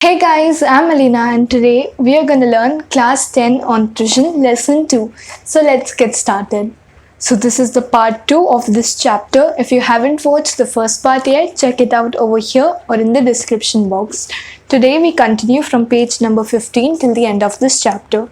Hey guys, I'm Alina and today we are going to learn class 10 on nutrition lesson 2. So let's get started. So this is the part 2 of this chapter. If you haven't watched the first part yet, check it out over here or in the description box. Today we continue from page number 15 till the end of this chapter.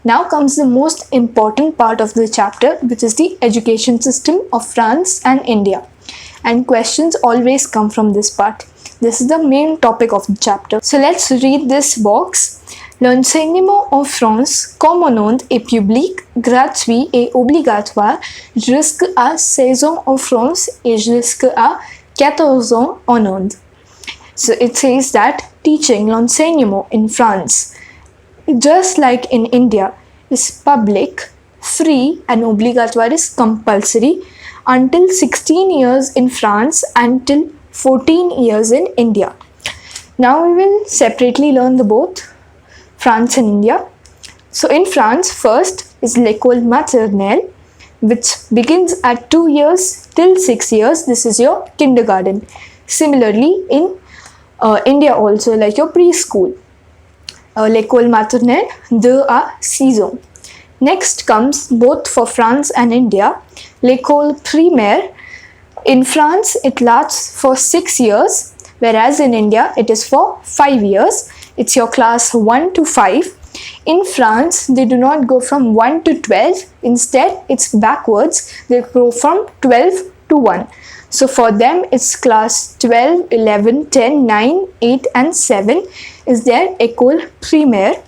Now comes the most important part of the chapter, which is the education system of France and India. And questions always come from this part. This is the main topic of the chapter. So let's read this box. L'enseignement en France, comme au monde, est public, gratuit et obligatoire jusqu'à 16 ans en France et jusqu'à 14 ans en Inde. So it says that teaching l'enseignement in France, just like in India, is public, free and obligatoire is compulsory until 16 years in France and till 14 years in India. Now we will separately learn the both France and India. So in France, first is l'école maternelle, which begins at 2 years till 6 years. This is your kindergarten. Similarly, in India also, like your preschool. L'école maternelle 2 à 6 ans. Next comes both for France and India, l'école primaire. In France, it lasts for 6 years, whereas in India, it is for 5 years. It's your class 1 to 5. In France, they do not go from 1 to 12. Instead, it's backwards. They go from 12 to 1. So for them, it's class 12, 11, 10, 9, 8 and 7 is their école primaire.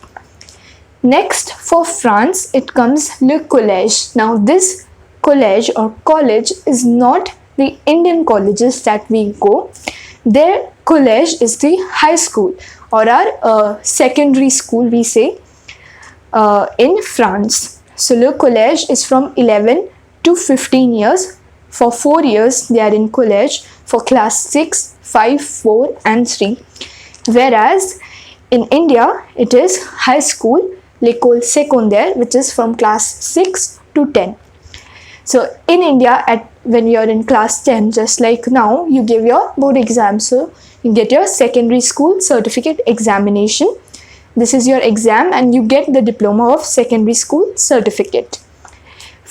Next, for France, it comes le collège. Now, this collège or college is not the Indian colleges that we go. Their college is the high school or our secondary school, we say, in France. So le collège is from 11 to 15 years. For 4 years, they are in college for class 6, 5, 4 and 3. Whereas in India, it is high school, l'école secondaire, which is from class 6 to 10. So in India, when you are in class 10, just like now, you give your board exam. So you get your secondary school certificate examination. This is your exam and you get the diploma of secondary school certificate.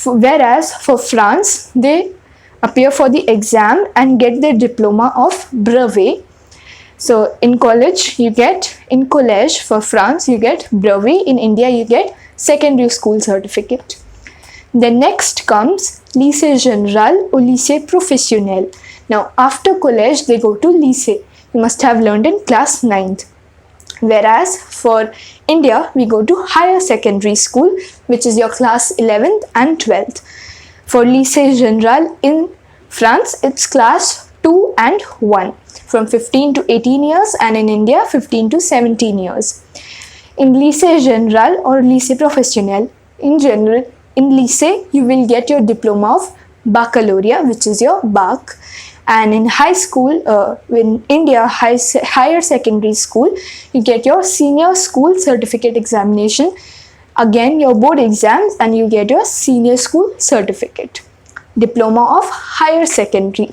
Whereas for France, they appear for the exam and get their diploma of brevet. So in college, you get, in collège for France, you get brevet. In India, you get secondary school certificate. Then next comes lycée général or lycée professionnel. Now after college they go to lycée. You must have learned in class 9th. Whereas for India we go to higher secondary school, which is your class 11th and 12th. For lycée général in France it's class 2 and 1 from 15 to 18 years, and in India 15 to 17 years. In lycée général or lycée professionnel, in general, in lycée, you will get your diploma of baccalaureate, which is your BAC. And in high school, in India, higher secondary school, you get your senior school certificate examination. Again, your board exams and you get your senior school certificate. Diploma of higher secondary.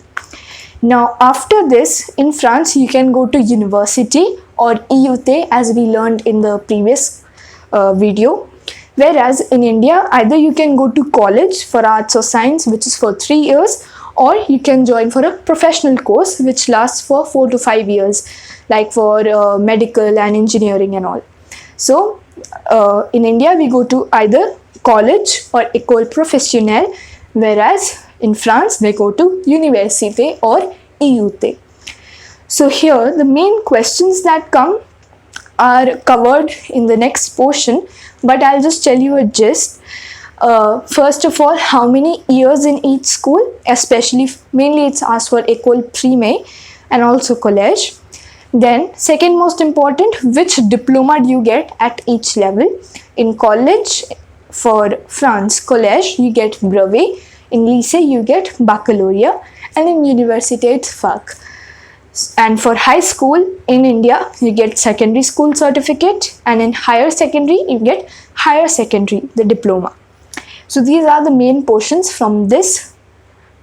Now, after this, in France, you can go to university or IUT, as we learned in the previous video. Whereas in India, either you can go to college for arts or science, which is for 3 years, or you can join for a professional course which lasts for 4 to 5 years, like for medical and engineering and all. So in India, we go to either college or école professionnelle, whereas in France, they go to université or IUT. So here, the main questions that come are covered in the next portion, but I'll just tell you a gist. First of all, how many years in each school, especially mainly it's asked for école primaire and also collège. Then second most important, which diploma do you get at each level? In college, for France, collège, you get brevet. In lycée, you get baccalaureate, and in university, it's fac. And for high school in India, you get secondary school certificate, and in higher secondary, you get higher secondary, the diploma. So these are the main portions from this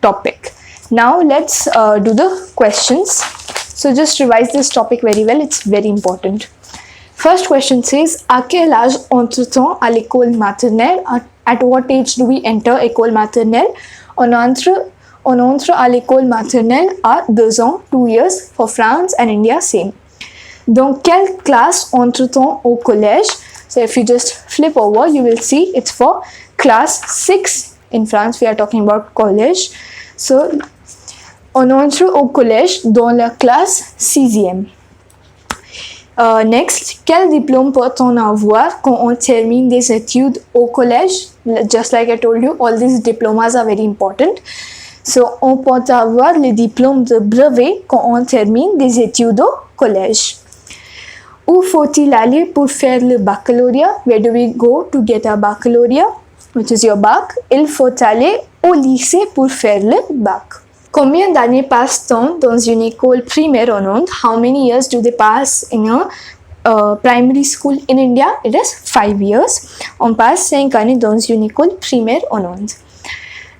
topic. Now let's do the questions. So just revise this topic very well, it's very important. First question says, à quel âge entre-t-on à l'école maternelle? At what age do we enter école maternelle? On entre à l'école maternelle à 2 ans, 2 years. For France and India, same. Dans quelle classe entre-t-on au collège? So if you just flip over, you will see it's for class 6. In France, we are talking about college. So, on entre au collège dans la classe 6e. Next, quel diplôme peut-on avoir quand on termine des études au collège? Just like I told you, all these diplomas are very important. So, on peut avoir le diplôme de brevet quand on termine des études au collège. Où faut-il aller pour faire le baccalauréat? Where do we go to get our baccalauréat, which is your bac? Il faut aller au lycée pour faire le bac. Combien d'années passe-t-on dans une école primaire en Inde? How many years do they pass in a primary school in India? It is 5 years. On passe 5 années dans une école primaire en Inde.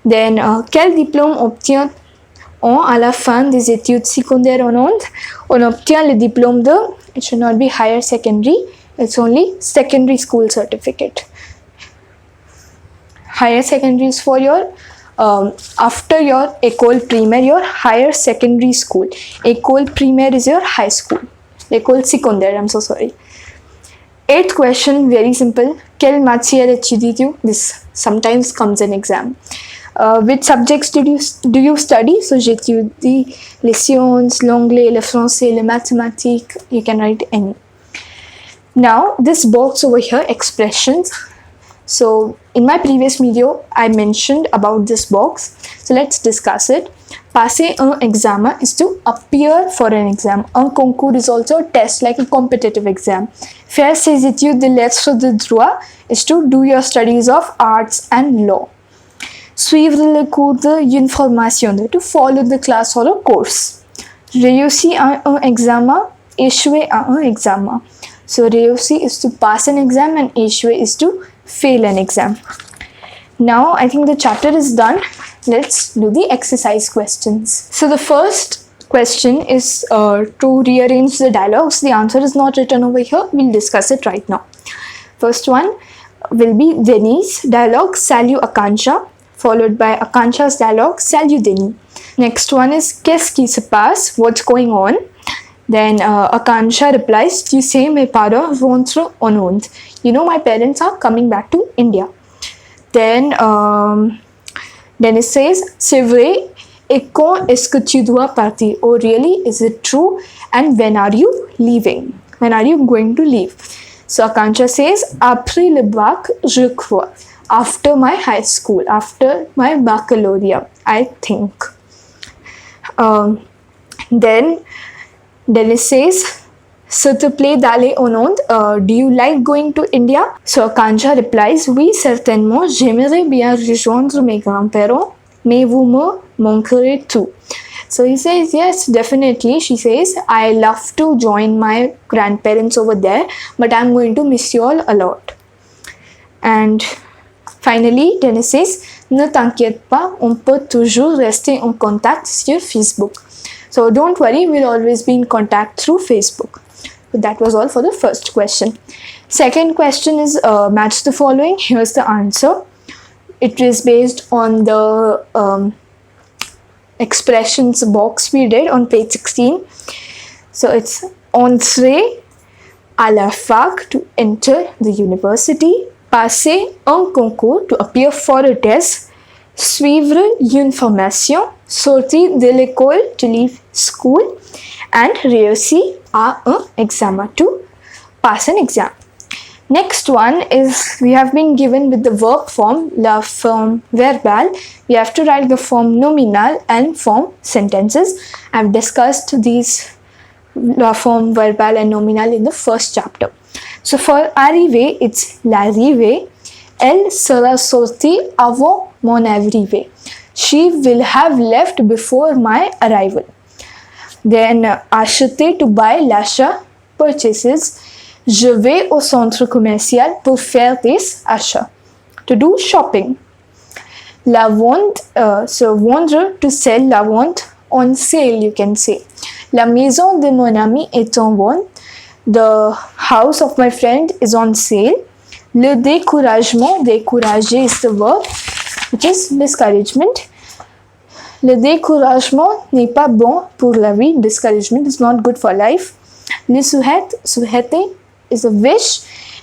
Then, quel diplôme obtient-on à la fin des études secondaires en Inde? On obtient le diplôme de, it should not be higher secondary, it's only secondary school certificate. Higher secondary is for your after your école primaire, your higher secondary school. École primaire is your high school. École secondaire, I'm so sorry. 8th question, very simple. Quelle matière étudies-tu? This sometimes comes in exam. Which subjects do you study? So j'étudie les sciences, l'anglais, le français, les mathématiques. You can write any. Now, this box over here, expressions. So, in my previous video, I mentioned about this box. So, let's discuss it. Passer un examen is to appear for an exam. Un concours is also a test, like a competitive exam. Faire ses études de lettres de droit is to do your studies of arts and law. Suivre le cours d'une formation, to follow the class or a course. Réussir un examen, échouer à un examen. So, réussir is to pass an exam and échouer is to fail an exam. Now, I think the chapter is done. Let's do the exercise questions. So, the first question is to rearrange the dialogues. The answer is not written over here. We'll discuss it right now. First one will be Denise dialogue, Salut Akansha, followed by Akansha's dialogue, Salut Denis. Next one is Qu'est-ce qui se passe? What's going on? Then Akansha replies, Tu sais, mes parents rentrent en Inde. You know, my parents are coming back to India. Then Dennis says, C'est vrai, et quand est-ce que tu dois partir? Oh, really? Is it true? And when are you leaving? When are you going to leave? So Akansha says, Après le bac, je crois. After my high school, after my baccalaureate, I think. Then Dennis says, S'il te plaît d'aller en Inde, do you like going to India? So Akansha replies, Oui, certainement, j'aimerais bien rejoindre mes grands-parents, mais vous me manquerez tout. So he says, yes, definitely. She says, I love to join my grandparents over there, but I'm going to miss you all a lot. And finally, Dennis says, Ne t'inquiète pas, on peut toujours rester en contact sur Facebook. So don't worry, we'll always be in contact through Facebook. So that was all for the first question. Second question is match the following. Here's the answer. It is based on the expressions box we did on page 16. So it's entrer à la fac, to enter the university. Passer un concours, to appear for a test. Suivre une formation, sortir de l'école, to leave school. And réussir à un examen, to pass an exam. Next one is, we have been given with the verb form, la form verbal. We have to write the form nominal and form sentences. I've discussed these la form verbal and nominal in the first chapter. So for arriver, it's l'arrivée. Elle sera sortie avant mon arrivée. She will have left before my arrival. Then acheter, to buy, l'achat, purchases. Je vais au centre commercial pour faire des achats, to do shopping. La vente, so vendre, to sell, la vente, on sale you can say. La maison de mon ami est en vente. The house of my friend is on sale. Le découragement, décourager is the verb, which is discouragement. Le découragement n'est pas bon pour la vie. Discouragement is not good for life. Le souhaite, souhaiter is a wish.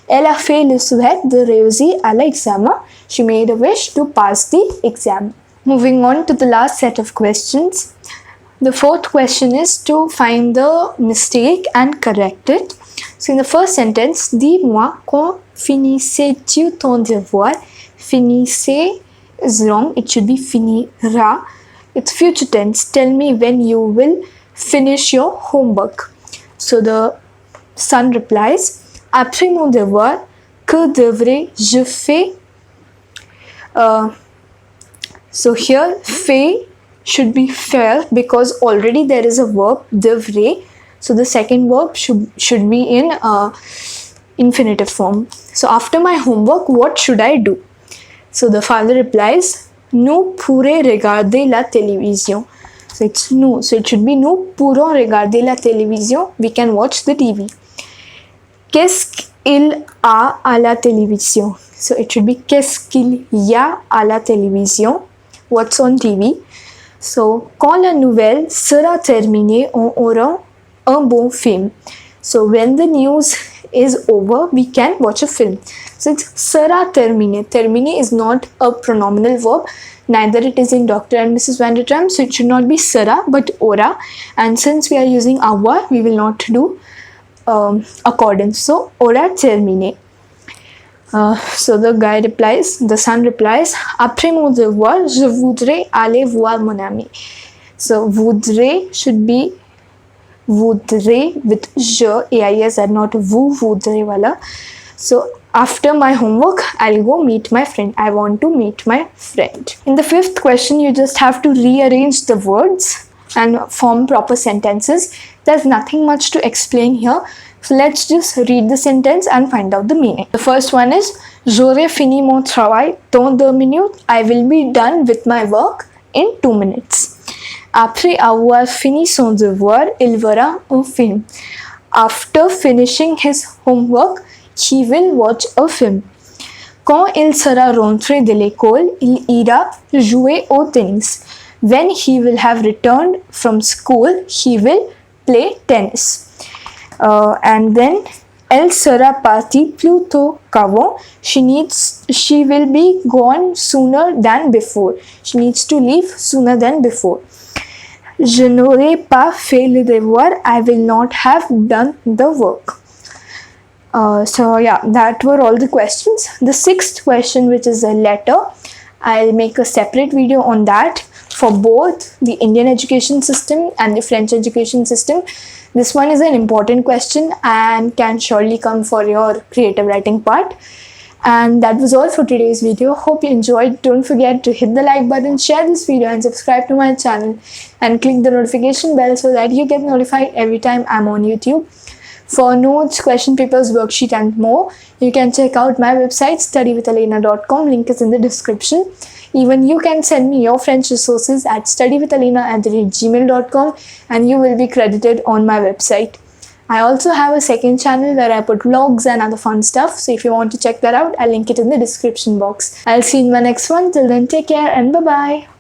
Elle a fait le souhait de réussir à l'examen. She made a wish to pass the exam. Moving on to the last set of questions. The fourth question is to find the mistake and correct it. So in the first sentence, dis-moi quand finissais-tu ton devoir? Finissez is wrong. It should be finira. It's future tense. Tell me when you will finish your homework. So the son replies, après mon devoir, que devrais-je faire? So here, faire should be faire because already there is a verb, devrait. So the second verb should be in infinitive form. So after my homework, what should I do? So the father replies, nous pourrons regarder la télévision. So it's nous. So it should be nous pourrons regarder la télévision. We can watch the TV. Qu'est-ce qu'il a à la télévision? So it should be qu'est-ce qu'il y a à la télévision? What's on TV? So quand la nouvelle sera terminée, on aura un bon film. So when the news is over, we can watch a film. So it's sera terminé. Terminé is not a pronominal verb. Neither it is in Dr. and Mrs. Van der Tram. So it should not be sera but ora. And since we are using our, we will not do accordance. So ora terminé. So the guy replies, the son replies, après mon devoir, je voudrais aller voir mon ami. So voudrais should be voudrais with je, AIS and not vous voudrais wala. So after my homework, I'll go meet my friend. I want to meet my friend. In the fifth question, you just have to rearrange the words and form proper sentences. There's nothing much to explain here. So let's just read the sentence and find out the meaning. The first one is, j'aurai fini mon travail dans 2 minutes. I will be done with my work in 2 minutes. Après avoir fini son devoir, il verra un film. After finishing his homework, he will watch a film. Quand il sera rentré de l'école, il ira jouer au tennis. When he will have returned from school, he will play tennis. And then elle sera partie plus tôt qu'avant. She will be gone sooner than before. She needs to leave sooner than before. Je n'aurai pas fait le devoir. I will not have done the work. So yeah, that were all the questions. The sixth question, which is a letter, I'll make a separate video on that for both the Indian education system and the French education system. This one is an important question and can surely come for your creative writing part. And that was all for today's video. Hope you enjoyed. Don't forget to hit the like button, share this video and subscribe to my channel and click the notification bell so that you get notified every time I'm on YouTube. For notes, question papers, worksheet and more, you can check out my website studywithalena.com. Link is in the description. Even you can send me your French resources at studywithalena@gmail.com and you will be credited on my website. I also have a second channel where I put vlogs and other fun stuff. So if you want to check that out, I'll link it in the description box. I'll see you in my next one. Till then, take care and bye-bye.